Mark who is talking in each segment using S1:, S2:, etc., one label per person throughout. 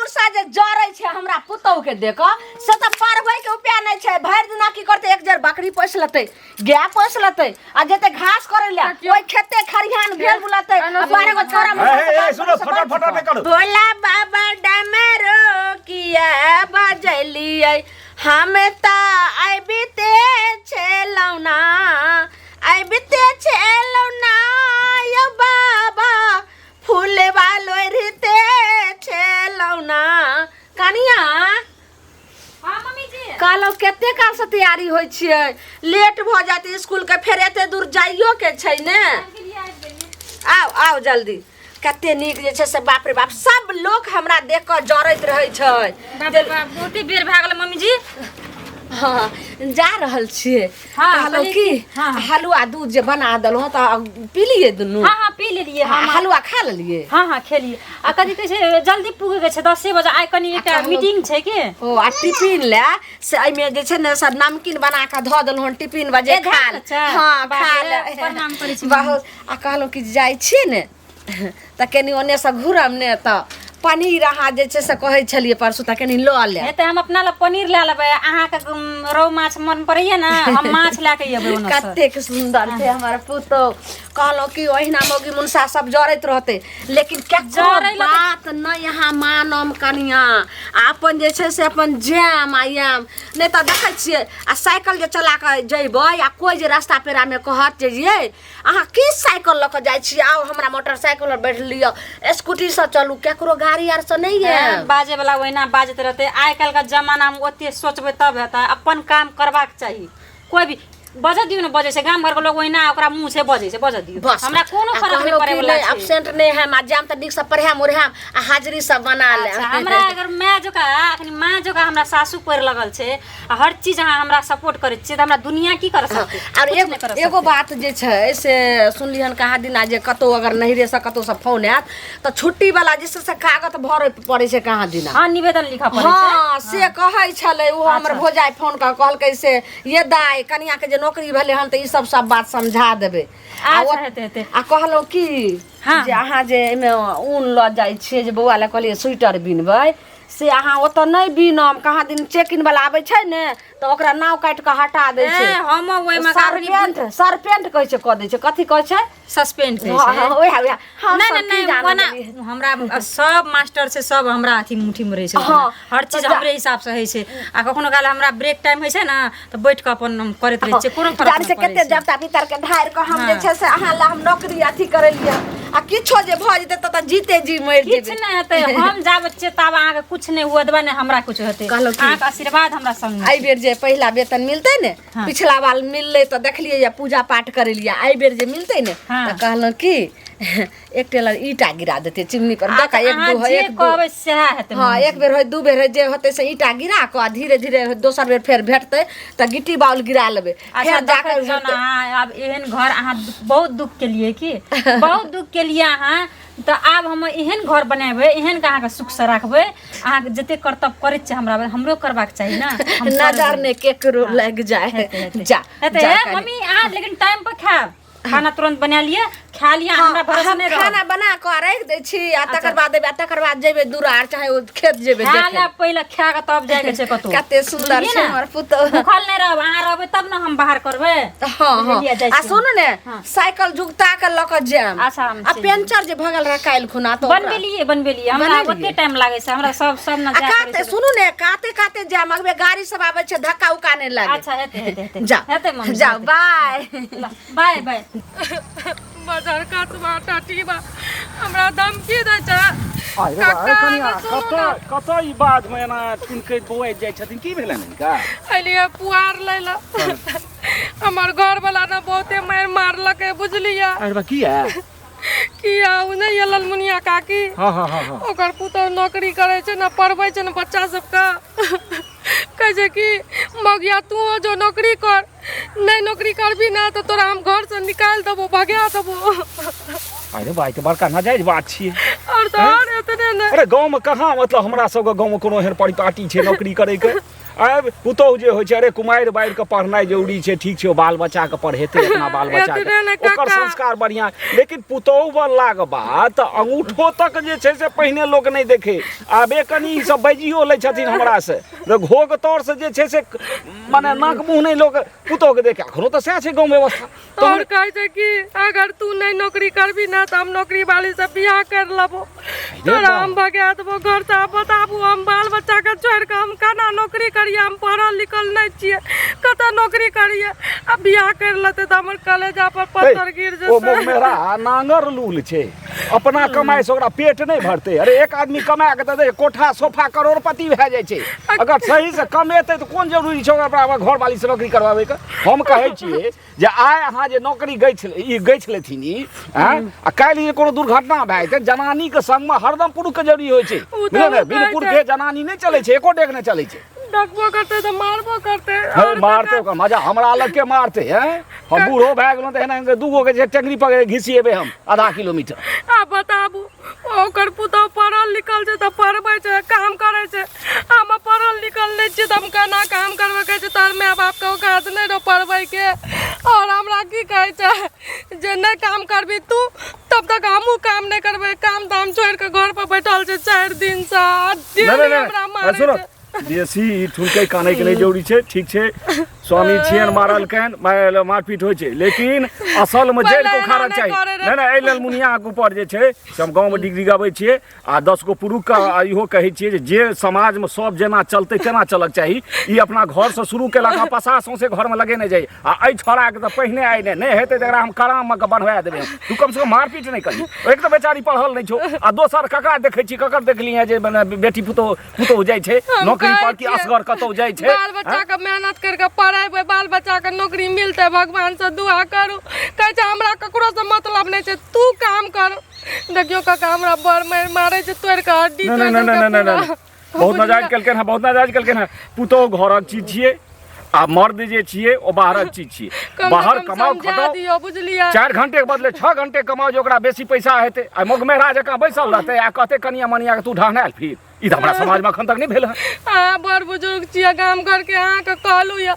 S1: मुर्सा जे जरै छै हमरा पुतौ के देख से त परबै के उपाय नै छै भरि दिना की करते एक जर बकरी पोस लेतै गाय पोस लेतै आ जेते घास करे ले ओइ खेते खरिहान भेल बुलतै आ 12 गो छोरा
S2: ए सुनो फटाफट नहीं करो
S1: भोला बाबा डमरो किया बजलियै हम त आइबिते छेलौना आइबिते छेलौना यो बाबा फूले वालो रिते छेलौना कनिया
S3: हां मम्मी जी
S1: कालो केते काल से तैयारी होय छियै लेट भ जाते स्कूल के फेर एते दूर जाइयो के छै ने आओ आओ जल्दी कते नीक जे छै से बाप रे बाप सब लोग हमरा देख के जरैत रहै छै
S3: बाप बहुते बेर भ गेल मम्मी जी
S1: हाँ जा रहल छियै कहलो की हलुआ दूध जे बना देलहुँ त पी लिए दुनू
S3: हां हां पी लेलिए
S1: हां हलुआ खा लेलिए
S3: हां हां खेलिए आ कथि कहै छै जल्दी पुगे के छै 10 बजे आइ कनी एकटा मीटिंग छै के
S1: ओ आ टिफिन ले से एमे जे छै ने सब नमकीन बना के ध देलहुँ टिफिन बजे खा हां खा ले
S3: प्रणाम करै छी
S1: बहुत आ कहलो कि जाय छी ने त कनी ओने से घुरम ने त पनीर अहाँ जे छै से कहै छलिए परसू त कनी ल ले
S3: एते हम अपना ल पनीर ले लेबै अहाँ के रौ माछ मन पड़ैया ना हम माछ लाके एबै ओना से
S1: कतेक सुंदर छै हमर पुतो कहलो कि ओहिना मोगी मुनसा सब जरैत रहते लेकिन केकरो बात न यहाँ मानम कनिया अपन जे छै से अपन जैम आयम नै त देखै छियै आ साइकिल जे चला के जइबै आ कोई जे रास्ता पेरा में कहत जे ये अहाँ की साइकिल ल के जाइ छी आओ हमरा मोटरसाइकिल पर बैठ लियो स्कूटी से चलू केकरो गाड़ी आर से नहीं है
S3: बाजे वाला ओहिना बाजत रहते आइ काल का जमाना में ओते सोचबै तब हेता अपन काम करबाक चाहिए कोई भी बजा दियो न बजे से गांव घर के लोग ओहिना ओकरा मुंह से बजे से बजा दियो हमरा कोनो फर्क नहीं पड़े वाला छै
S1: एब्सेंट नहीं है मा जाम त निक से पढ़े मुरहाम आ हाजिरी सब बना ले
S3: हमरा अगर मैं जोका अखनी मां जोका हमरा सासू पर लगल छै आ हर चीज अहाँ हमरा सपोर्ट करै छी त हमरा दुनिया की कर सकते
S1: और एगो बात जे छै से सुनलिहन कहा दिना जे कतो अगर नहिरे से कतो से फोन आत त छुट्टी वाला जिससे से कागज भरे पड़े छै कहा दिना
S3: हां निवेदन लिखा पड़े छै
S1: हां से कहै छले वो हमर भोजाई फोन कर कहलकै से ये दाई कनिया के नौकरी भेले हन त ई सब बात समझा देबे आ कहलो की जे अहाँ जे एमे ऊन ल जाय छियै जे बौआ ले कहलिए स्वेटर बिनबै से अहाँ ओत नै बिनम कहाँ दिन चेकिन वाला आबै छै ने त ओकरा नाव काट के हटा दै छै
S3: हम ओइ में
S1: सरपेंट कहै छै क दै छै कथि कहै छै
S3: सस्पेंड है
S1: ओए
S3: नहीं हमरा सब मास्टर से सब हमरा अथी मुट्ठी में रहे छै हर चीज हमरे हिसाब से है छै आ कखनो काल हमरा ब्रेक टाइम है छै ना त बैठ के अपन करत रहे छै कोनो फर्क
S1: नहीं पड़े छै कते जबता भीतर के धार के हम जे छै से अहाँ ला हम नौकरी अथी करे लिए आ किछो जे भ जेते त जीते जी मर जेबे
S3: किछ नहीं हेते हम जा बच्चे तब अहाँ के कुछ नहीं हुआ दबा ने हमरा कुछ हेते अहाँ के आशीर्वाद हमरा संग
S1: आई बेर जे पहिला वेतन मिलते ने पिछला बार मिलले त देखलिए या पूजा पाठ करे लिया आई बेर जे मिलते ने त कहलो की एक टेलर ईटा गिरा देते चिमनी पर देखा एक दो
S3: कहबै सेहा हेते
S1: हां एक बेर होय दू बेर होय जे होते से ईटा गिरा के धीरे धीरे दोसर बेर फेर भेटते त गिट्टी बाउल गिरा लेबे
S3: फिर जाकर अब एहन घर अहाँ बहुत दुख के लिए की बहुत दुख के लिए अहाँ त आब हम एहन घर बनाबे एहन के अहाँ के सुख से राखबे अहाँ के जते कर्तव्य करे छै हमरा हमरो करबाक चाहिए ना
S1: नजर ने केकरो लग जाए जा
S3: मम्मी अहाँ लेकिन टाइम पर खाब खाना तुरंत बना लिया खा लिया हमरा भरोसा नहीं रह
S1: खाना बना के रख दे छी आ तकर बाद जेबे दुरार चाहे खेत जेबे देखे
S3: खाना पहले खा के तब जाय के छै कतो
S1: कते सुंदर छै हमर पुतो
S3: भूखल नहीं रहब अहाँ रहबे तब ना हम बाहर करबे
S1: हां आ सुनु ने साइकिल जुगता के ल के जाम आ पेंचर जे भगल रह काल खुना तो
S3: बनबेलिए हमरा ओते टाइम लागे छै हमरा सब ना जा
S1: काते सुनु ने काते जाम अबे गाड़ी सब आबै छै धक्का उका नहीं लागे
S3: अच्छा हेते
S1: जा
S3: हेते मम्मी
S1: जाओ बाय
S3: बाय
S4: बाजार काटवा टाटीबा हमरा धमकी दै छै
S2: कत ई बात में ना तिनके बोए जाय छथिन की भेलन इनका
S4: अलिया पुआर लैला हमर घर वाला ना बहुते मारलकै बुझलिया
S2: अरे बा किया
S4: किया उ नहीं ललमुनिया काकी
S2: हां
S4: ओकर पुतो नौकरी करे छै ना पढ़बै छै ना बच्चा सबका कहे छै कि मगिया तू जो नौकरी कर नहीं नौकरी करबी ना तो तोरा हम घर से निकाल देबो भगा देबो
S2: अरे भाई के बड़का नाजायज बात छिए
S4: और तो एतने ने
S2: अरे गांव में कहां मतलब हमरा सब के गांव में कोनो एहन परिपाटी छै नौकरी करे के अब पुतौह जे होइ छै अरे कुमारि बारि के पढ़नाइ जरूरी छै, ठीक छै, बाल बच्चा के पढ़ेतै अपना बाल बच्चा के, ओकर संस्कार बढ़िया। लेकिन पुतौह बनला के बाद तऽ अंगूठो तक जे छै से पहिने लोक नहीं देखे, आबे कनी ई सब बजियो लै छथिन हमरा से, घोग तौर से जे छै से माने नाक मुंह नहीं लोग पुतौह के देखे। अखनो तऽ सएह छै गाँव व्यवस्था।
S4: और कहै छै कि अगर तू नहीं नौकरी करबी ना तो हम नौकरी वाली से बियाह कर लेबो, तोरा हम भगा देबो घर से। बताबू हम बाल बच्चा के छोड़ के हम केना नौकरी करिए? हम पढ़ल लिखल नहीं छिए, कतऽ नौकरी करिए? अब बियाह कर लेते तो हमर कलेजा पर पत्थर गिर जेतै।
S2: ओ मेरा नांगर लूल छै, अपना कमाई से ओकरा पेट नहीं भरते। अरे एक आदमी कमा के दे कोठा सोफा करोड़पति भए जाय छै, अगर सही से कमेतै तो कोन जरूरी छै ओकरा घर वाली से नौकरी करवावे के? हम कहै छियै जे आइ अहाँ जे नौकरी गई छलेथिन ई आ काल्हि जे कोनो दुर्घटना भए जेतै, जनानी के संग में हरदम पुरुष के जरूरी होइ छै। बिन पुरुष के जनानी नहीं चलै छै, एको डेग नहीं चलै छै।
S4: डकबो करते तो मारबो करते,
S2: मारते ओकर मजा हमरा अलग के मारते हैं। हम बूढ़ो भए गेलहुँ तऽ एना दूगो के टेंगरी पकड़ घिसिएबै हम आधा किलोमीटर।
S4: आ बताबू ओकर पुतौह पढ़ल लिखल छै तऽ पढ़बै छै, काम करै छै। हम पढ़ल लिखल नहीं छियै तऽ हम केना काम करबै? कहै छै तोहर माय बाप के औकात नहीं रहो पढ़बै के। और हमरा की कहै छै जे नहीं काम करबी तू तब तक हमहूँ काम नहीं करबै। काम दाम छोड़ के घर पर बैठल छै 4 दिन से, हमरा मारै छै।
S2: बेसी ठुलकै कानै के नहीं जरूरी छै, ठीक छै, स्वामी छियन मारल कन मारपीट होइ छै, लेकिन असल में जड़ को उखाड़क चाहिए। नहीं नहीं एहि लेल मुनिया के ऊपर जे छै से हम गाँव में डिग्री गबै छियै आ 10 गो पुरुष के इहो कहै छियै जे समाज में सब जेना चलते केना चलक चाही। ई अपना घर से शुरू केलक आ पसा सौंसे घर में लगेने जाइ आ एहि छोड़ा के तऽ पहिने आइ नहीं हेतै तऽ एकरा हम कराम में के बनवा देबै। तू कम से कम मारपीट नहीं करी। एक तो बेचारी पढ़ल नहीं छौ आ दोसर ककरा देखै छी, ककर देखलियै जे बेटी पुतौह जाइ छै नौकरी पर कि असगर कतौ जाइ छै।
S4: बाल बच्चा के मेहनत करके पढ़ेबै, बाल बच्चा के नौकरी मिलते, भगवान से दुआ करू। कहै छै हमरा ककरो से मतलब नहीं छै, तू काम कर। देखियो काका हमरा बड़ मारै छै, तोड़ के हड्डी तोड़ के।
S2: बहुत नाजायज केलकै हैं, बहुत नाजायज केलकै हैं। पुतौह घरक चीज छियै आ मर्द जे छियै ओ बाहरक चीज छियै। बाहर कमाओ खटाओ,
S4: बुझलियै,
S2: 4 घंटे के बदले 6 घंटे कमाओ जे ओकरा बेसी पैसा हेतै। आ मोगमेहरा जकाँ बैसल रहतै आ कहते कनिया मनिया के तू ढहनायल फिर। ई तऽ हमरा समाज में अखन तक नहीं भेल है।
S4: अहाँ बड़ बुजुर्ग छियै गाम घर के, अहाँ के कहलू या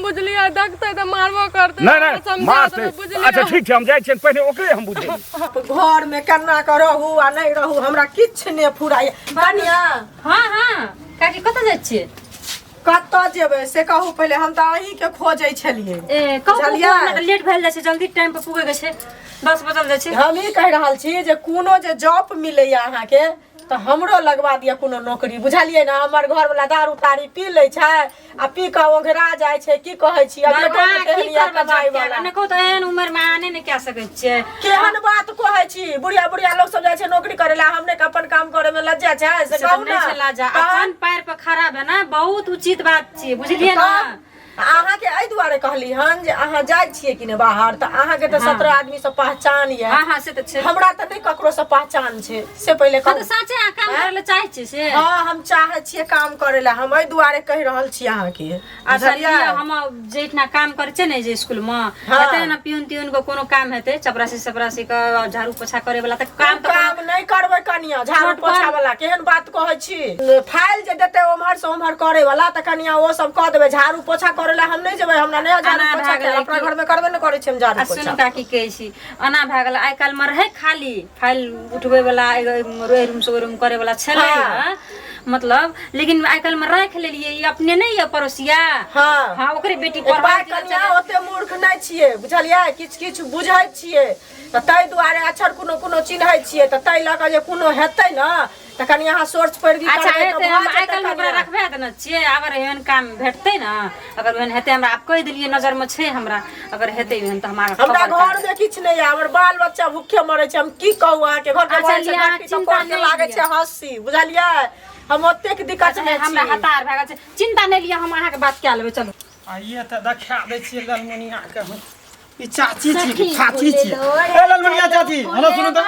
S4: बुझलियै, देखतै तऽ मारबो करतै।
S2: नहीं मारतै। अच्छा ठीक छै, हम जाइ छियै पहिने ओकरे हम बुझै।
S5: घर में केना के रहू आ नहीं रहू हमरा किछ ने फुराय। कनिया
S3: हाँ हाँ काकी कतऽ जाइ छियै?
S5: कतऽ जेबै से कहू पहिले, हम तऽ अहीं के खोजै छलियै।
S3: ए कहू लेट भेल जाइ छै, जल्दी टाइम पर पुगे के छै, 10 बजल जाइ छै।
S5: हम ई कहि रहल छी जे कोनो जे जॉब मिलैया अहाँ के तऽ हमरो लगवा दिया कोनो नौकरी, बुझलियै ना? हमर घर वाला दारू तारी पी लै छै आ पी के ओघरा जाइ छै, की कहै छी? अब बेटा के कहलिया कमाई वाला
S3: ने कहू तऽ एहन उम्र में आने ने क्या सकै छियै।
S5: केहन बात कहै छी? बुढ़िया बुढ़िया लोग सब जाइ छै नौकरी करे ला, हमने के अपन काम करे में लज्जा छै से कहू ना?
S3: लाजा अपन पैर पर खड़ा है ना, बहुत उचित बात छियै, बुझलियै ना?
S5: अहाँ के एहि दुआरे कहली हन जे अहाँ जाइ छियै कि ने बाहर तऽ अहाँ के तऽ 17 आदमी से पहचान ये।
S3: हाँ से तऽ छै,
S5: हमरा तऽ नहीं ककरो से पहचान छै से पहिले कहू।
S3: तो साचे अहाँ काम करे ले चाहै छियै से?
S5: हां हम चाहै छियै काम करे ला, हम एहि दुआरे कहि रहल छी अहाँ के।
S3: अच्छा हम जेठना काम करे छै ने जे स्कूल में हेतै ना, पियून तियून को कोनो काम हेतै, चपरासी के झाड़ू पोछा करे वाला तऽ काम
S5: नहीं करबै कनिया। झाड़ू पोछा वाला केहन बात कहै छी? फाइल जे देतै ओम्हर से ओम्हर करे वाला तऽ कनिया ओ सब कह देबै। झाड़ू पोछा करे ला हम नहीं जेबै, हमरा नहीं झाड़ू पोछा करे, अपना घर में करबे न करै छी हम झाड़ू पोछा।
S3: सुन काकी कहै छी अना भए गेल आइ काल्हि में रहै खाली फाइल उठबै वाला रूम से रूम करे वाला छलै मतलब, लेकिन आइ काल्हि में राखि लेलियै। ई अपने नहीं ये पड़ोसिया? हाँ ओकरे बेटी पढ़ाई
S5: कनिया ओते मूर्ख नहीं छियै, बुझलियै? किछ किछ बुझै छियै तऽ ताहि दुआरे अक्षर कोनो कोनो चिन्है छियै तऽ ताहि लऽ कऽ जे कोनो हेतै न तऽ कनि अहाँ सोर्च पैरवी करबै।
S3: अच्छा हेतै, हम आइ काल्हि में ओकरा रखबे देने छियै, अगर एहन काम भेटतै न, अगर एहन हेतै, हमरा आब कहि देलियै नजर में छै हमरा, अगर हेतै एहन तऽ हमरा
S5: घर में किछ नहीं है, हमर बाल बच्चा भूखे मरै छै। हम की कहू अहाँ के? घर के चिंता नहीं लागे छै हंसी, बुझलियै? हम ओते के दिक्कत नहीं
S3: हमरा हतार भए गेल छै, चिंता नहीं लिया, हम अहाँ के बात कए लेबै। चलो
S6: आइए तऽ देखा दै छियै ललमुनिया के। ई चाची छी, चाची छी। ए ललमुनिया चाची, हमरा सुनू तऽ,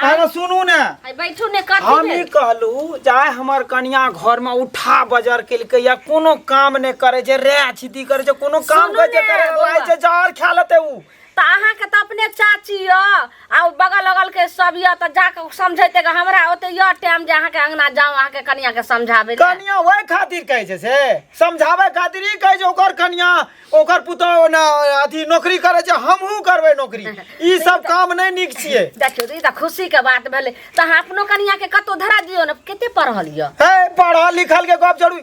S6: हमरा सुनू ने,
S1: बैठू ने। कथी
S6: हम ई कहलू जाय हमर कन्या घर में उठा बजर केलकै या कोनो काम नहीं करे छै, रे छिती करे छै, कोनो काम करे छै, करे छै जार खा लेते उ
S1: तो अहाँ के तो अपने चाची य आ बगल अगल के सब य तो जाके समझैते ग हमरा ओते य टाइम जे अहाँ के अंगना जाऊं अहाँ के कनिया के समझाबे
S6: कनिया वही खातिर कहै छै से समझावे खातिर ही कहै छै ओकर कनिया ओकर पुतौ ना अथी नौकरी करे छै हमहू करबै नौकरी ई सब काम नहीं निक छियै
S1: देखियो ई त खुशी के बात भेले त अहाँ अपनो कनिया के कतो धरा दियो न केते पढ़ल य
S6: है पढ़ल लिखल के गप छोड़ू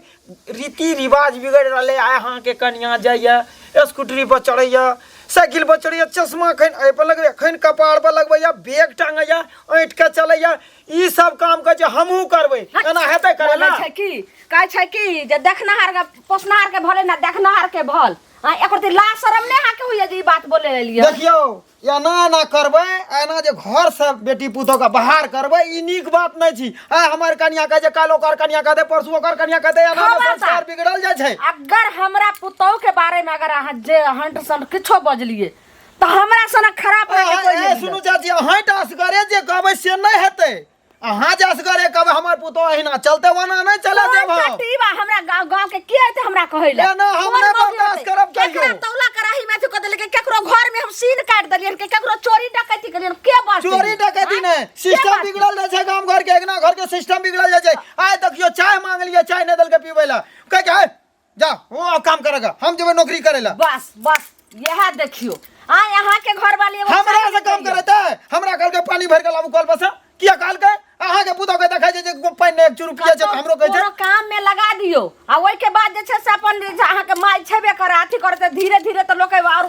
S6: रीति रिवाज बिगड़ रहले अहाँ के कनिया जाइया स्कूटरी पर चढ़ैया साइकिल पर चढ़ैया चश्मा खन ए पर लगबै खन कपाड़ पर लगबैया बैग टांगैया ऐंठ के चलैया ई सब काम के जे हमहू करबै एना हेतै करेला
S1: कहै छै कि जे देखनहार के पोसनहार के भले ना देखनहार के भल एकर त ला शरम नै हाके होइए जे ई बात बोले लिया
S6: देखियो एना ना करबै एना जे घर से बेटी पुतौ के बाहर करबै ई नीक बात नै छी आ हमर कन्या के जे काल ओकर कन्या के दे परसू ओकर कन्या के दे एना संस्कार बिगड़ल जाय छै
S1: अगर हमरा पुतौ के बारे में अगर अहाँ जे हंट सन किछो बजलिए त हमरा सना खराब है कोई
S6: सुनु चाची हंट असगरे जे कहबै से नै हेतै अहाँ जे असगरे कहबै हमर पुतौ अहिना चलते वना नै चले देब
S1: टीवा हमरा गांव के के है हमरा कहैला
S6: ना हमरे बर्दाश्त करब कहियो
S1: केकरा तौला कराही में क देले केकरो घर में हम सीन काट देलियन के केकरो चोरी डकैती कलियन के बात
S6: चोरी डकैती नै सिस्टम बिगड़ल जाय छै गांव घर के एकना घर के सिस्टम बिगड़ल जाय छै आइ देखियो चाय मांग लिया चाय नै दल के पीबै ला कह के जा वो काम करेगा हम जेबै नौकरी करे ला
S1: बस यह देखियो आ यहाँ के घर वाली
S6: हमरा से काम करते हमरा कल के पानी भर के लाबू कल बस किया काल के अहाँ के पुतौ के देखै छै जे पानी ने 1 रुपया छै हमरो कहै छै
S1: कोनो काम में लगा दियो आ ओइ के बाद जे छै से अपन अहाँ के माई छेबे करे अथी करते धीरे धीरे तो लोग और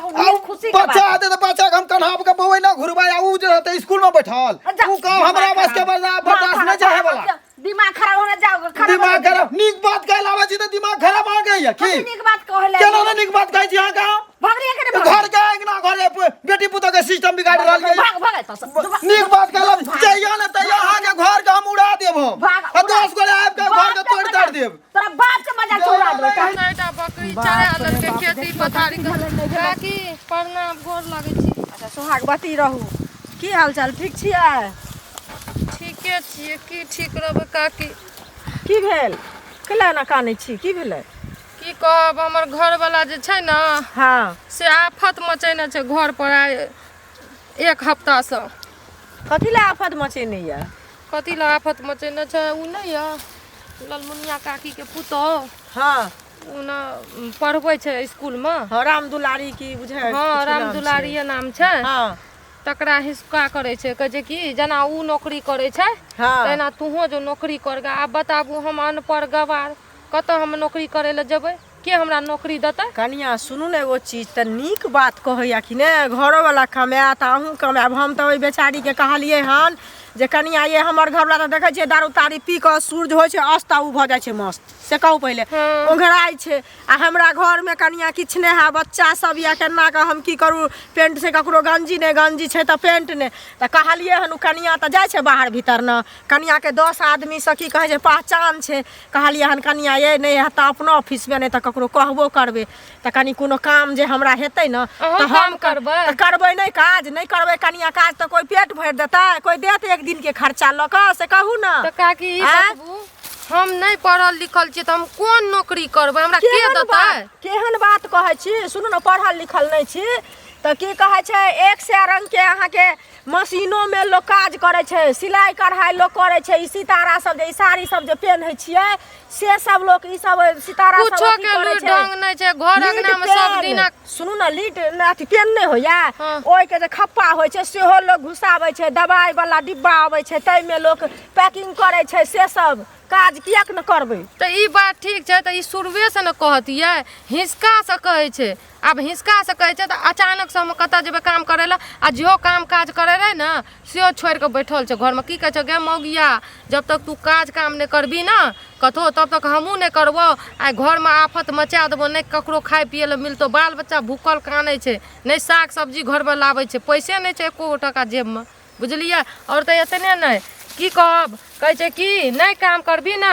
S1: खुशी के बात
S6: बच्चा आते तो बच्चा हम कन्हाब के बौए ना घुरबा उ जे रहते स्कूल में बैठल उ काम हमरा बस के बर्दाश्त नै चाहे वाला
S1: दिमाग खराब होने जाओ
S6: दिमाग खराब नीक बात कहलावा छी त दिमाग खराब आ गई है की
S1: नीक बात कहले
S6: केना नीक बात कहै छी अहाँ का
S1: भगरिया के
S6: घर के एकना घर बेटी पुतौ के सिस्टम बिगाड़ रहल है
S1: भाग तो
S6: नीक बात कहला जइया न तइया अहाँ के घर के हम उड़ा देब हम आ 10 गोले आब के घर के तोड़ ताड़ देब
S1: तोरा बाप के मजा चोरा देबे
S4: चारिटा बकरी चरे अलग के खेती पथारी काकी प्रणाम गोर लागै छी
S5: अच्छा सोहागवती रहू की हाल चाल ठीक छियै
S4: ठीके छियै की ठीक रहबै काकी
S5: की भेल कैला ना कानै छी की भेलै
S4: की कहब हमर घर वाला जे छै ना
S5: हाँ
S4: से आफत मचेने छै घर पर आइ 1 हफ्ता से
S5: कथी ला आफत मचेने या
S4: कथी ला आफत मचेने छै उ नै या ललमुनिया काकी के पुतौ
S5: हाँ
S4: उ न पढ़बै छै स्कूल में
S5: हाँ राम दुलारी की बुझे
S4: हाँ राम दुलारी नाम छै
S5: हाँ
S4: तकरा हिस्सा करे छै कहे छै कि जना उ नौकरी करे छै
S5: हाँ
S4: तेना तूहो जो नौकरी करगा आब बताबू हम अनपढ़ गवार कतऽ हम नौकरी करे ले जेबै के हमरा नौकरी देतै
S5: कनिया सुनू ने एगो चीज त नीक बात कहैया कि ने घरो वाला कमात अहूँ कमाब हम तो ओइ बेचारी के कहलिए हन जे कनिया ये हमर घर वाला त देखै छै दारू तारी पी के सूरज होइ छै अस्ता उ भ जाइ छै मस्त से कहू पहिले ओघराइ छै आ हमरा घर में कनिया किछ नै है बच्चा सब या केना के हम की करू पेंट से ककरो गंजी नै गंजी छै त पेंट नै त कहलिए हन कनिया त जाइ छै बाहर भीतर न कनिया के 10 आदमी से की कहै छै पहचान छै कहलिए हन कनिया ये नै है त अपना ऑफिस में नै त ककरो कहबो करबे त कनी कोनो काम जे हमरा हेतै न त हम करबै नै काज नै करबै कनिया काज त कोई पेट भर देतै कोई देत एक दिन के खर्चा ल क से कहू न
S4: त काकी हम नहीं पढ़ल लिखल छी त हम कोन नौकरी करबै हमरा के देतै
S5: केहन बात कहै छी सुनू न पढ़ल लिखल नहीं छी त की कहै छै 100 रंग के अहाँ के मशीनों में लोग काज करे छै सिलाई कढ़ाई लोग करे छै ई सितारा सब जे साड़ी सब जे पहनै छियै से सब लोग ई सब सितारा सब
S4: कुछो के लूट ढंग नहीं छै घर अंगना में सब दिन
S5: सुनू न लीट अथी पेन नहीं होया ओइ के जे खप्पा होइ छै सेहो लोग घुसाबै छै दवाई वाला डिब्बा आबै छै तै में लोग पैकिंग करे छै से सब काज किया न करबै
S4: त ई बात ठीक छै त ई शुरुए से न कहतियै हिसका से कहै छै अब हिसका से कहै छै त अचानक से हम कत जेबै काम करे ला आ जो काम काज करे रहे न से छोड़ के बैठल छै घर में की कहै छै गे मौगिया जब तक तू काज काम नहीं करबी न कतो तब तक हमहू नहीं करबो आ घर में आफत मचा देबो नहीं ककरो खाए पिए ले मिलतो बाल बच्चा भूखल कानै छै नहीं साग सब्जी घर में लाबै छै पैसे नहीं छै एको टका जेब में बुझलियै और त एतने नहीं की कहब कहै छै कि नहीं काम करबी न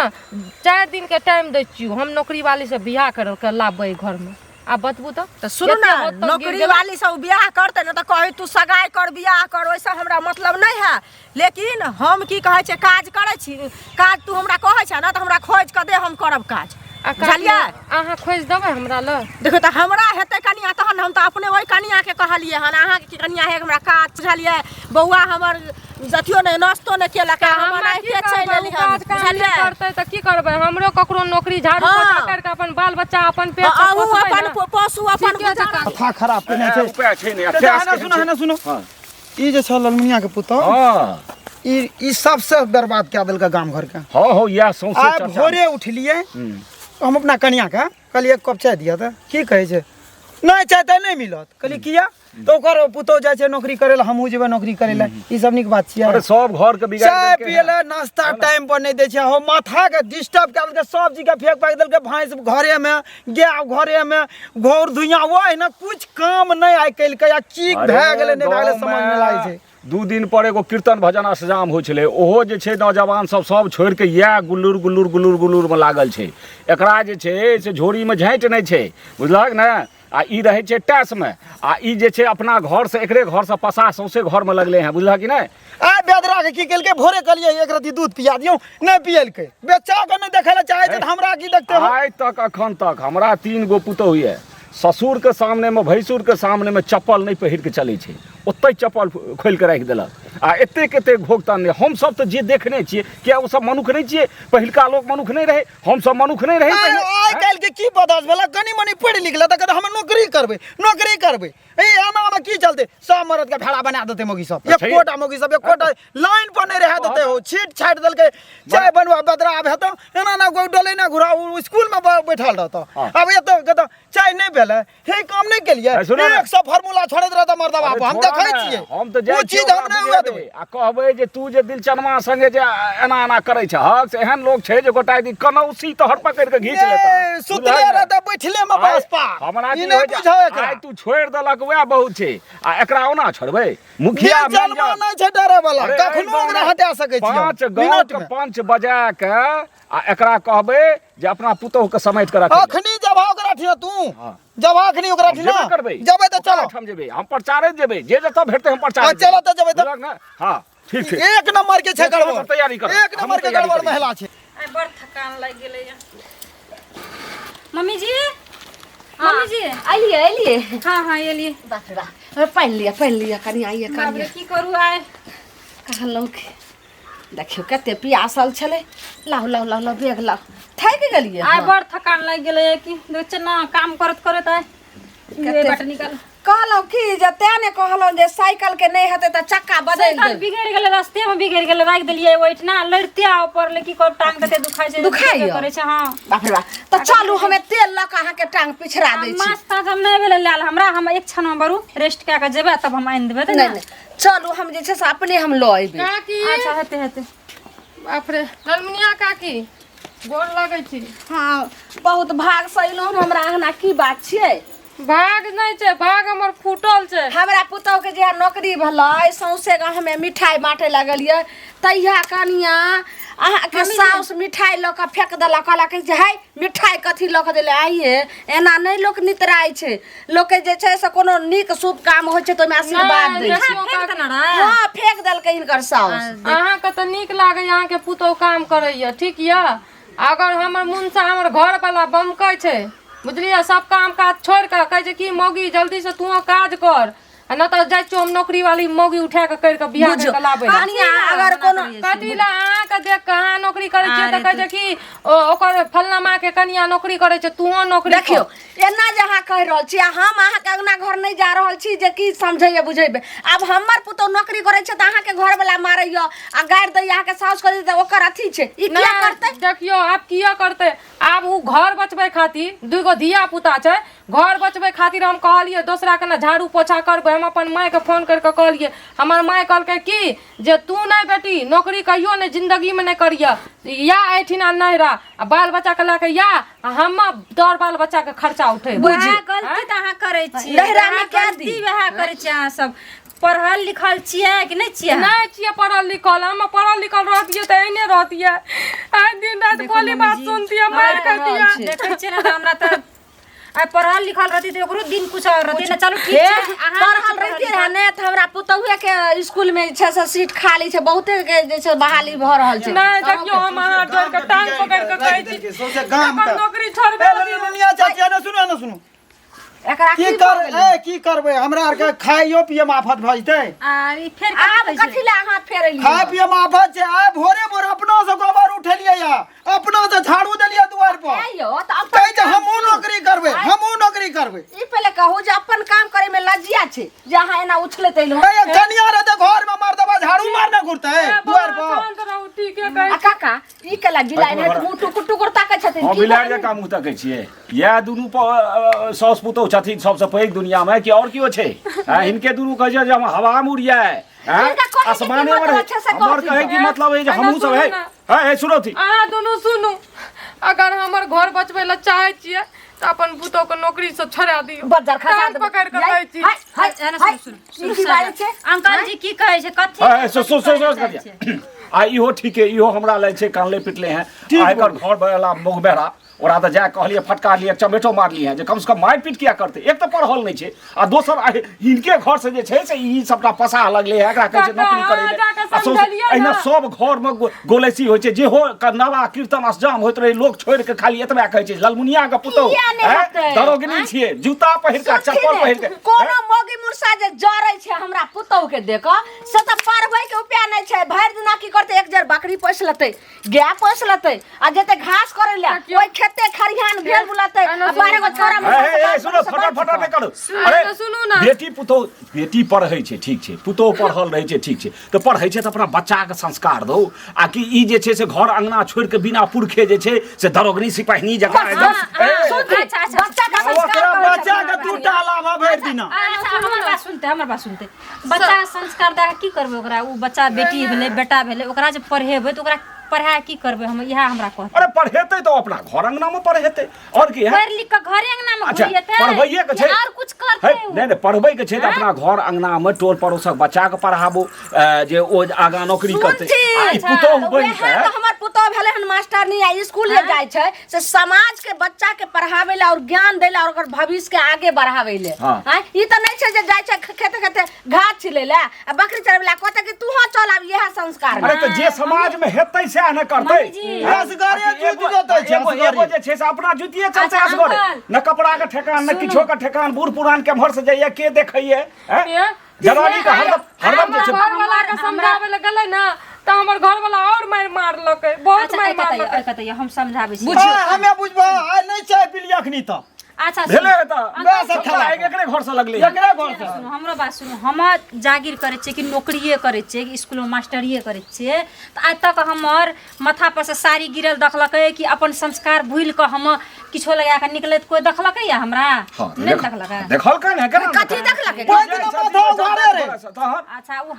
S4: 4 दिन के टाइम दै छियौ हम नौकरी वाली से बियाह कर के लाबबै घर में आप बतबू तो
S5: सुनू ना नौकरी वाली सब बियाह करते न त कहे तू सगाई कर बियाह कर वैसा हमरा मतलब नहीं है लेकिन हम की कहै छै काज करे छी काज तू हमरा कहै छै न त हमरा खोज के दे हम करब काज बुझलियै
S4: अहाँ खोज देबै हमरा ल
S5: देखो तो हमरा हेतै कनिया तहन हम तो अपने ओहि कनिया के कहलिए हन अहाँ के कनिया है हमरा काज बुझलियै बौआ हमर जतियो ने नाश्तो ने केलक हमर आइते छै लेली हम बुझलियै
S4: करतै त की करबै हमरो ककरो नौकरी झाड़ू पोछा कर के अपन बाल बच्चा अपन पेट
S5: अपन पशु अपन
S6: कथा खराब केने छै
S2: उपाय छै ने
S6: है ना सुनो ई जे छ ललमुनिया के पुतौ
S2: हाँ
S6: ई सबसे बर्बाद क्या देलका गांव घर के
S2: हाँ या सौंसे
S6: आब भोरे उठलिए हम अपना कनिया के कहलिए एक कप चाय दिया त की कहै छै नहीं चाय त नहीं मिलत कहलिए किया तो ओकर पुतौ जाय छै नौकरी करे ला हमहू जेबै नौकरी करे ला ई सब निक बात छियै
S2: अरे सब घर के बिगाड़
S6: चाय पिए ला नाश्ता टाइम पर नहीं दै छै हो माथा के डिस्टर्ब कर के सब चीज के फेंक फाक देलके भैंस घरे में गाय घरे में घोर धुइयां ओइ ना कुछ काम नहीं आइ कल के या चीक भए गेलै नहीं भए गेलै समझ में लागे छै
S2: 2 दिन पर एगो कीर्तन भजन अष्टजाम होइ छलै ओहो जे छै नौजवान सब छोड़ि के इएह गुल्लुर गुल्लुर गुल्लुर गुल्लुर में लागल छै एकरा जे छै से झोरी में झाँटि नहीं छै बुझलक ने आ ई रहे छै टैस में आ ई जे छै अपना घर से एकरे घर से पसा सौंसे घर में लगले हैं बुझलक कि नहीं
S6: आ बेदरा के की केलके भोरे कहलिए एक रति दूध पिया दियो नहीं पियलके बेचा के नहीं देखे ला चाहे त हमरा की देखते हो
S2: आज तक अखन तक हमरा 3 गो पुतौह ये ससुर के सामने में भैंसुर के सामने में चप्पल नहीं पहिर के चले छै ओतै चप्पल खोल के राखि देलक आ एते भोगतान नहीं हम सब तो जे देखने छियै क्या वो सब मनुख नहीं छियै पहिलका लोग मनुख नहीं रहे हम सब मनुख नहीं रहे
S6: आइ काल के की बदास भेला कनी मनी पढ़ लिख ले त हम नौकरी करबै ए आना में की चलते सब मरद के भेड़ा बना देते मोगी सब एक कोटा मोगी सब एक कोटा लाइन पर नहीं रह देते हो छीट छाट देलके चाय बनवा बदरा अब हेतो एना ना कोई डोले ना घुरा स्कूल में बैठल रहतो अब ये तो चाय नहीं भेले हे काम नहीं के लिए 100 फार्मूला छोड़त रहता मर्दा बाप हम देखै छियै
S2: हम तो जाय चीज हम नहीं हुआ देबै आ कहबै जे तू जे दिलचनमा संगे जे एना एना करै छ हक से एहन लोग छै जे गोटाई दी कनौसी तोहर पकड़ के घीच लेता
S6: सुतले रहता बैठले में बस पा
S2: हमरा
S6: ई नहीं बुझाओ एकरा
S2: आइ तू छोड़ देलक वह बहुत छै आ एकरा ओना छोड़बै मुखिया
S6: जन्म नहीं छै डरे वाला कखनो ओकरा हटा सकै छी
S2: 5 गांव के पंच बजा के आ एकरा कहबै जे अपना पुतौह के समेट के रख
S6: अखनी जब ओकरा ठिया तू जब अखनी ओकरा ठिया जबै त चलो
S2: हम जेबै हम प्रचारे जेबै जे जतऽ भेटतै हम प्रचार
S6: चलो त जेबै त
S2: हां ठीक छै
S6: एक नंबर के छै गड़बड़
S2: तैयारी कर
S6: एक नंबर के गड़बड़ महिला छै
S3: आई बड़ थकान लाग गेलै मम्मी जी
S1: आइलिए
S3: हाँ एलिए
S1: बाप रे बाप पहन लिया कनी आइए कनी
S3: की करू आइ
S1: कहलौं कि देखियो कते पियासल छले लाउ बेग लाउ थाकि गेलिए
S3: आइ बड़ थकान लाग गेलै कि देख ना काम करत आइ ये बाट निकाल
S1: कहलौं कि जे तेने कहलौं जे साइकिल के नहीं हेतै त चक्का बदल दे
S3: बिगड़ गेलै रास्ते में बिगड़ गेलै राख देलिए ओइठना लड़ते आ ऊपर ले की कर टांग कते दुखाइ छै करे छै हां
S1: बाप रे बाप त चलू हमे तेल ल के अहाँ के टांग पिछड़ा दै छी
S3: मास्ता हम नहीं भेले लाल हमरा हम एक क्षण में बरू रेस्ट कए के जेबै तब हम आइन देबै
S1: नहीं चलू हम जे छै से अपने हम ल आइबे
S4: काकी
S3: अच्छा हेते
S4: बाप रे ललमुनिया काकी गोर लागै छी
S1: हां बहुत भाग से अइलो हमरा अंगना की बात छियै
S4: भाग नहीं छै भाग हमर फूटल छै
S1: हमरा पुतौ के जे नौकरी भलै सौंसे गाँव में मिठाई बांटे लगलिए तैया कनिया अहाँ के साउस मिठाई ल के फेंक देला कहला कि जे हाय मिठाई कथी ल के देले आइए एना नहीं लोक नितराई छै लोक के जे छै से कोनो नीक शुभ काम होय छै त ओमे आशीर्वाद दै छै हां फेंक देलकै इनकर साउस
S4: अहाँ के त नीक लागे अहाँ के पुतौ काम करैया ठीक या अगर हमर मुनसा हमर घर वाला बमकै छै बुझलिए सब काम काज छोड़ के कहे छै कि मौगी जल्दी से तू काज कर न तो जाय छो हम नौकरी वाली मौगी उठा के कर के बियाह के लाबे
S1: कनिया अगर कोनो
S4: कथिला अहाँ के देख कहां नौकरी करे छै त कहे छै कि ओकर फलना मां के कनिया नौकरी करे छै तू नौकरी
S1: देखियो एना जहाँ कह रहल छी हम अहाँ के अंगना घर नहीं जा रहल छी जे की समझैया बुझेबे अब हमर पुतो नौकरी करे छै त अहाँ के घर वाला मारैया आ गाड़ दै अहाँ के साउस कर दे ओकर अथी छै ई किया करतै
S4: देखियो आप किया करते आब उ घर बचबे खातिर दुगो धिया पुता छै घर बचबे खातिर हम कहलिए दूसरा के ना झाड़ू पोछा करबे हम अपन माय के फोन करके कहलिए हमर माय कहलकै कि जे तू नहीं बेटी नौकरी कहियो नहीं जिंदगी में नहीं करिया या ऐठिना नहिरा आ बाल बच्चा के लाके या हम तोर बाल बच्चा के खर्चा उठे
S3: बुझी गलती त अहाँ करै छी
S1: नहिरा में क्या दी
S3: वह करै छी अहाँ सब पढ़ल लिखल छियै कि नहीं छियै
S4: नहीं छियै पढ़ल लिखल हम पढ़ल लिखल रहतियै त एने रहतियै आइ दिन रात बोली बात सुनतियै मार करतियै
S3: देखै छियै ना हमरा त आ पढ़ल लिखल रहती तो ओकरो दिन कुछ और रहती ना चलो ठीक है
S1: पढ़ल रहती है ने त हमरा पुतौहे के स्कूल में छै से सीट खाली छै बहुते के जे छै बहाली भ रहल छै
S4: नहीं देखियो हम अहाँ जोड़ के टांग पकड़ के कहै छी
S6: के सोचे गाम
S4: अपन
S6: का
S4: नौकरी छोड़बे
S6: दुनिया चाची ना सुनु
S1: एकरा
S6: की की करबे हमरा आर के खाइयो पिए में आफत भ जते
S3: आ ई फेर
S1: आब कथी ले हाथ फेरलियै
S6: खाए पिए में आफत छै आ भोरे भोर अपना से गोबर उठेलिए या अपना से झाड़ू देलिए दुआर पर
S1: आइयो त अब
S6: कहि जे हमहू नौकरी करबे
S1: ई पहले कहू जे अपन काम करे में लज्जिया छै जहां एना उछले तैलो
S6: ए कनिया रहते घर में मर्दबा झाड़ू मारने घुरते दुआर पर
S4: शांत रहू ठीक है कहै
S1: आ काका ई केला गिलाइन है मुंह टुकुर टुकुर ताकै छथिन
S2: हम बिलाड़ जका मुंह तकै छियै या दुनू साउस पुतौह छथिन सबसे पैघ दुनिया में कि और कियो छै हिनके दुनू कहै छै जे हम हवा में उड़ियै आसमाने में हमर कहै की मतलब है जे हमहू सब है सुनो थी
S4: अहाँ दुनू सुनू अगर हमर घर बचबै ला चाहै छियै त अपन पुतौह के नौकरी से छोड़ा दियौ
S1: बजार खसा
S4: कान पकड़ के कहै छी
S1: हाय सुन की बात छै
S3: अंकल जी की कहै छै कथी
S2: सो आ इहो ठीक है इहो हमरा ले छै कानले पिटले हैं एकर घर वाला मुंह बेरा ओरा त जाय कहलिए फटकार लिए चमेटो मार लिए हैं जे कम से कम मार पीट किया करते एक त पढ़ल नहीं छै आ दोसर इनके घर से जे छै से ई सबटा पसा लगले है एकरा कहै छै नौकरी करे ले एना सब घर में गोलेसी होय छै जे हो नवा कीर्तन असजाम होइत रहे लोग छोड़ के खाली एतबा कहै छै ललमुनिया के पुतौह दरोगनी छियै जूता पहिर के चप्पल पहिर के
S1: कोनो मोगी मुर्सा जे जरै छै हमरा पुतौह के देख से त पारबै के उपाय नै छै भरि दिना की करते एक जर बकरी पोस लेतै गाय पोस लेतै आ जेते घास करे ले ओइ खेते खरिहान भेल बुलाते आ 12 गो छोरा
S2: सुनो फटाफट नहीं करो अरे
S4: सुनू ना
S2: बेटी पुतौह बेटी पढ़ै छै ठीक छै पुतौह पढ़ल रहै छै ठीक छै त पढ़ै छै त अपना बच्चा के संस्कार दो आ कि ई जे छै से घर अंगना छोड़ के बिना पुरखे जे छै से दरोगनी सिपाहिनी जगह
S6: बच्चा के दू टाला भरि दिना
S3: हमर बात सुनते बच्चा संस्कार दे की करबे ओकरा उ बच्चा बेटी भेले बेटा भेले ओकरा जे पढ़ेबै त ओकरा पढ़ा की करबे हम इहा हमरा कह
S2: अरे पढ़ेते तो अपना घर अंगना में पढ़ेते और की है
S3: पढ़ लिख के घरे अंगना में घुरियते
S2: पढ़बैये के छै
S3: और कुछ करते
S2: नहीं पढ़बै के छै त अपना घर अंगना में टोल पड़ोसक बच्चा के पढ़ाबो जे ओ आगा नौकरी करते आ पुतौह बनि के
S1: हमर पुतौह भेले हन मास्टरनी आ स्कूल ले जाय छै से समाज के बच्चा के पढ़ावे ले और ज्ञान देले और ओकर भविष्य के आगे बढ़ावे ले हां ई त नै छै जे जाय छै खेते खेते घास छिले ले आ बकरी चरबे ले कहते कि तू चल आब इहा संस्कार
S2: अरे त जे समाज में हेतै से न करतै
S6: असगरे जुति देतै छै
S2: एगो जे छै से अपना जुतिए चलते असगरे न कपड़ा के ठेकान न किछो के ठेकान बूढ़ पुरान के भर से जाइए के देखैये जवानी का हरदम जे छै
S4: घर वाला के समझावे ले गेलै ना त हमर घर वाला और मारलकै बहुत मारलकै
S3: कहते हम समझाबै छी
S6: हमे बुझबो आ नै चाय पिलिया अखनी त
S3: अच्छा
S2: भेले त एकरे घर से लगले
S6: एकरे घर से
S3: सुनो हमरो बात सुनो हम जागीर करे छियै कि नौकरिये करे छियै कि स्कूल में मास्टरिये करे छियै त आज तक हमर माथा पर से साड़ी गिरल देखलकै कि अपन संस्कार भूल के हम किछो लगा के निकलत कोई देखलकै या हमरा नहीं देखलकै
S2: देखलकै न केना
S1: कथी देखलकै
S6: कोई दिन माथा घरे रे
S3: अच्छा उ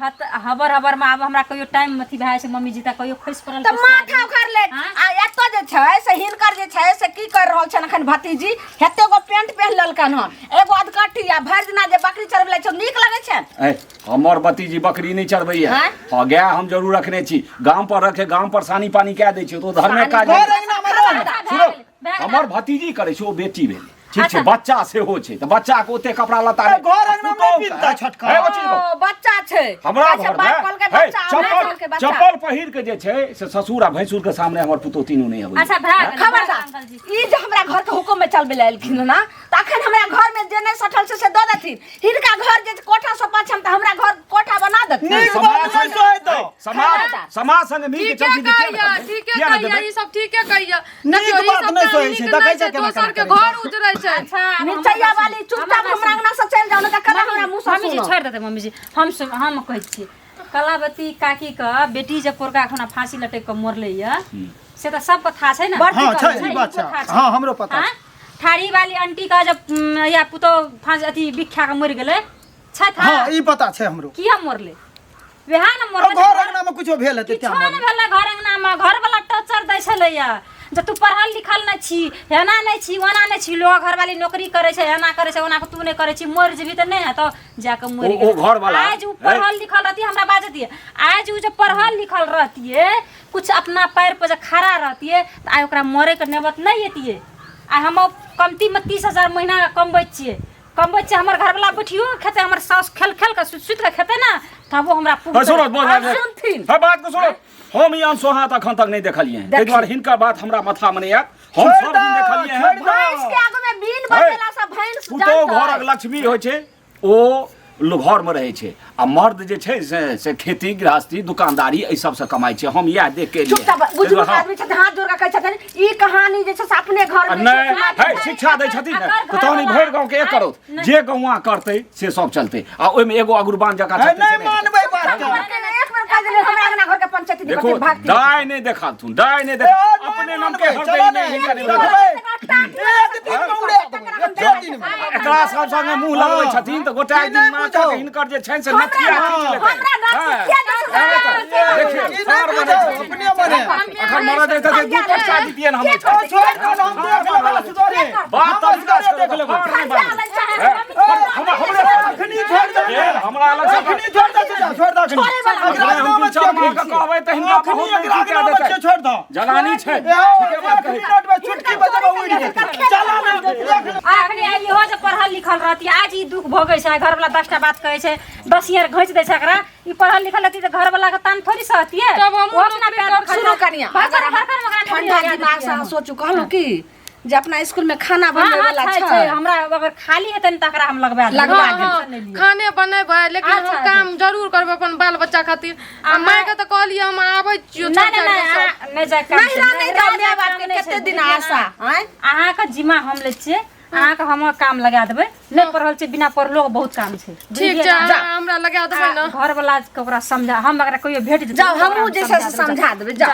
S3: हबर में आब हमरा कहियो टाइम मथी भए छै मम्मी जी त कहियो खैस पड़ल
S1: त माथा उखाड़ ले आ एतो जे छै से हिनकर जे छै से की कर रहल छन अखन भतीजी हेते गो पेंट पहन ललकन हन एगो अधकट्ठी आ भरि दिना जे बकरी चरबले छै नीक लागै छै
S2: हमर भतीजी बकरी नहीं चरबैया हां गाय हम जरूर रखने छी गांव पर रखे गांव पर सानी पानी कए दै छी तो धर्मे काज सुनो हमर भतीजी करे छै ओ बेटी भेल ठीक छै बच्चा सेहो छै त बच्चा के ओते कपड़ा लता
S6: घर अंगना में पिलता छटका
S1: ओ बच्चा छै
S2: हमरा घर में चप्पल पहिर के जे छै से ससुर आ भैंसुर के सामने हमर पुतौह तीनू नहीं आबै
S3: अच्छा भाग
S1: खबरदार
S3: अंकल जी
S1: ई जे हमरा घर के हुकुम में चलबे ले एलखिन ना त अखन हमरा घर में जे नहीं सठल से दे देथिन हिनका घर जे कोठा सब पाछम त हमरा घर कोठा बना देथिन
S6: नीक बात नै सोय तो
S2: समाज संग मिल के चलती
S4: ठीक है कहिया ई सब ठीक है कहिया
S6: नीक बात नै सोय छै देखै छै केना
S4: दोसर के घर उजरै छै
S3: अच्छा
S1: मिर्चैया वाली चुपचाप हमरा अंगना से चल जाओ ना त कला हमरा मुंह से
S3: मम्मी जी छोड़ देते मम्मी जी हम कहै छी कलावती काकी का बेटी जब पोरका खुना फांसी लटक के मरले या से त सबको था छै ना
S6: हां छै ई बात छै हां हमरो पता छै
S3: ठाड़ी वाली आंटी का जब या पुतो फांसी अथी बिख्या के मर गेले छै था
S6: हां ई पता छै हमरो
S3: किया मरले वेहा न मरले
S6: घर अंगना में कुछो भेल हेतै त्या
S3: किछो न भेले घर अंगना में घर वाला टॉर्चर दै छले या जे तू पढ़ल लिखल न छी हेना नहीं छी वना नहीं छी लोग घर वाली नौकरी करे छै हेना करे छै वना के तू नहीं करे छी मर जेबी त नहीं है तो जाके मर
S2: ओ घर वाला
S3: आज ऊ पढ़ल लिखल रहती हमरा बाजत दिए आज ऊ जो पढ़ल लिखल रहती है कुछ अपना पैर पर जे खड़ा रहती है त आ ओकरा मरे के नौबत नहीं एती है आ हम कमती में 30,000 महीना कमबै छिए कमबै छै हमर घर वाला बैठियो खेते हमर सास खेल खेल के सुत के खेते ना तब वो हमरा
S2: है सुनो बोल
S1: सुनथिन।
S2: है बात को सुनो हम यान सोहात अखन तक नहीं देखलिए हैं ताहि दुआरे हिनका बात हमरा माथा में नहीं आत हम सब दिन देखलिए हैं
S1: भैंस के आगू में बीन बजेला सब भैंस
S2: पुतो घरक लक्ष्मी होइ छै ओ घर में रहे छै आ मर्द जे छै से खेती गृहस्थी दुकानदारी एहि सब से कमाई छै हम इएह देख के
S1: चुपचाप बुजुर्ग आदमी छथिन हाथ जोड़ के कहै छथिन ई कहानी जे छै से अपने घर में
S2: नहीं है शिक्षा दै छथिन ने तो तहनी भरि गांव के एक करो जे गौवा करतै से सब चलतै आ ओइ में एगो अग्रबान जका छथिन
S6: नहीं मानबै बात
S1: एक बेर कह देले हमरा अंगना घर के पंचायती
S2: देखो
S1: देखो भागती
S2: दाय नहीं देखा तू दाय नहीं देखा अपने नाम के हृदय में हिनका नहीं एकरा सब संगे मुंह लगबै छथिन तो गोटा दिन माथा के हिनकर जे छै से नथिया खींच लेतै देखिए सार बने
S6: अपने बने
S2: अखन मरा देते तो दू पैसा दितिए हम
S6: छोड़ दो हम सुधारे
S2: बात तरीका से देख लेबो हमरे
S6: अखनी छोड़ दो
S2: हमरा अलग से
S6: अखनी छोड़ दो छोड़ दो
S2: हम चार मां के कहबै त हिनका बहुत क्या देतै
S6: छोड़ दो
S2: जलानी छै ठीके बात कही
S6: मिनट में छुटकी बजाबा उड़ जेतै चला ना
S3: आखरी आई हो जे पढ़ल लिखल रहती आज ई दुख भोगै छै घर वाला 10टा बात कहै छै 10 ईयर घोंच दै छै एकरा ई पढ़ल लिखल रहती त घर वाला के तान थोड़ी सहती है
S4: तब हम
S3: वो अपना पैर पर
S1: सुनो कनिया
S3: भाकर भाकर मगरा
S1: ठंडा दिमाग से अहाँ सोचू कहलहुँ कि जे अपना स्कूल में खाना बनबै वाला छै
S3: हमरा अगर खाली हेतै त एकरा हम लगबा देब
S1: लगबा
S4: हाँ,
S1: देब।
S4: खाने बनेबै लेकिन हम
S3: अच्छा,
S4: काम जरूर करबै अपन बाल बच्चा खातिर आ माय के त कहलिए हम आबै छियो
S3: नहीं नहीं नहीं जाय
S1: नहीं नहीं जाय बात के कते दिन आशा हैं
S3: अहाँ के जिम्मा हम ले छियै अहाँ के हम काम लगा देबै नहीं पढ़ल छै बिना पढ़लो बहुत काम छै
S4: ठीक छै हमरा लगा देबै ना
S3: घर वाला के ओकरा समझा हम अगर कहियो भेट जेतै
S1: जाओ हमहू जैसे समझा देबै जाओ